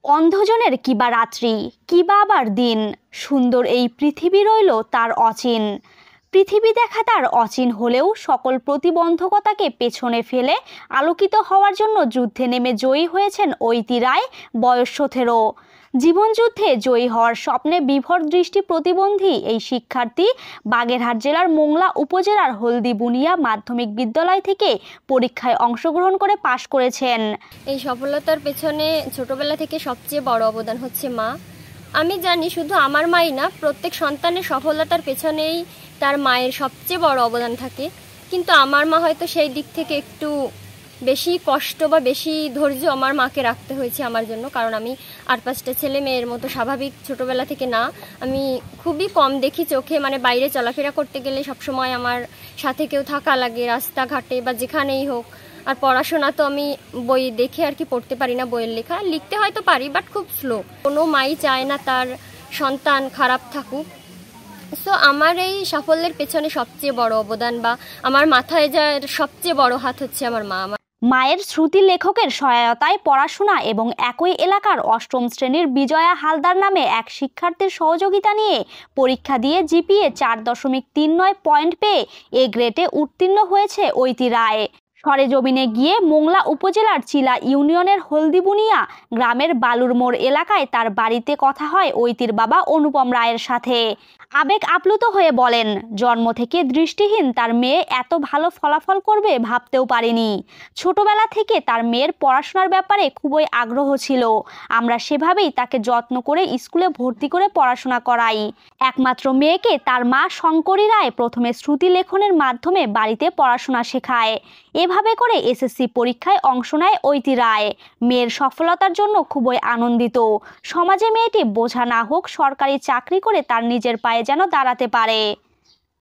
অন্ধজনের কিবা রাত্রি, কিবা আবার দিন, সুন্দর এই পৃথিবী রইল তার অচিন। পৃথিবী দেখা তার অচিন হলেও সকল প্রতিবন্ধকতাকে পেছনে ফেলে আলোকিত হওয়ার জন্য যুদ্ধে নেমে জয়ী হয়েছেন ঐতি রায়, বয়স 17। জীবনযুদ্ধে জয়ী হওয়ার স্বপ্নে বিভর দৃষ্টি প্রতিবন্ধী এই শিক্ষার্থী বাগেরহাট জেলার মোংলা উপজেলার হলদিবুনিয়া মাধ্যমিক বিদ্যালয় থেকে পরীক্ষায় অংশগ্রহণ করে পাশ করেছেন। এই সফলতার পেছনে ছোটবেলা থেকে সবচেয়ে বড় অবদান হচ্ছে মা। আমি জানি শুধু আমার মাই না, প্রত্যেক সন্তানের সফলতার পেছনেই তার মায়ের সবচেয়ে বড় অবদান থাকে। কিন্তু আমার মা হয়তো সেই দিক থেকে একটু বেশি কষ্ট বা বেশি ধৈর্য আমার মাকে রাখতে হয়েছে আমার জন্য, কারণ আমি আর 5টা ছেলে মেয়ের মতো স্বাভাবিক ছোটবেলা থেকে না। আমি খুবই কম দেখি চোখে, মানে বাইরে চলাফেরা করতে গেলে সবসময় আমার সাথে কেউ থাকা লাগে, রাস্তাঘাটে বা যেখানেই হোক। আর পড়াশোনা তো আমি বই দেখে আর কি পড়তে পারি না, বইয়ের লেখা লিখতে হয়তো পারি বাট খুব স্লো। কোনো মাই চায় না তার সন্তান খারাপ থাকুক। সো আমার এই সাফল্যের পেছনে সবচেয়ে বড় অবদান বা আমার মাথায় যার সবচেয়ে বড় হাত হচ্ছে আমার মা। মায়ের শ্রুতি লেখকের সহায়তায় পড়াশোনা এবং একই এলাকার 8ম শ্রেণীর বিজয়া হালদার নামে এক শিক্ষার্থীর সহযোগিতা নিয়ে পরীক্ষা দিয়ে জিপিএ 4.39 পয়েন্ট পেয়ে এ গ্রেডে উত্তীর্ণ হয়েছে ঐতি রায়। সরেজমিনে গিয়ে মোংলা উপজেলার চিলা ইউনিয়নের হলদিবুনিয়া গ্রামের বালুর মোড় এলাকায় তার বাড়িতে কথা হয় ঐতির বাবা অনুপম রায়ের সাথে। আবেগ আপ্লুত হয়ে বলেন, জন্ম থেকে দৃষ্টিহীন তার মেয়ে এত ভালো ফলাফল করবে ভাবতেও পারিনি। ছোটবেলা থেকে তার মেয়ের পড়াশোনার ব্যাপারে খুবই আগ্রহ ছিল। আমরা সেভাবেই তাকে যত্ন করে স্কুলে ভর্তি করে পড়াশোনা করাই। একমাত্র মেয়েকে তার মা শঙ্করী রায় প্রথমে শ্রুতি লেখনের মাধ্যমে বাড়িতে পড়াশোনা শেখায়। এভাবে করে এসএসসি পরীক্ষায় অংশ নেয় ঐতি রায়। মেয়ের সফলতার জন্য খুবই আনন্দিত। সমাজে মেয়েটি বোঝা না হোক, সরকারি চাকরি করে তার নিজের পায়ে যেন দাঁড়াতে পারে।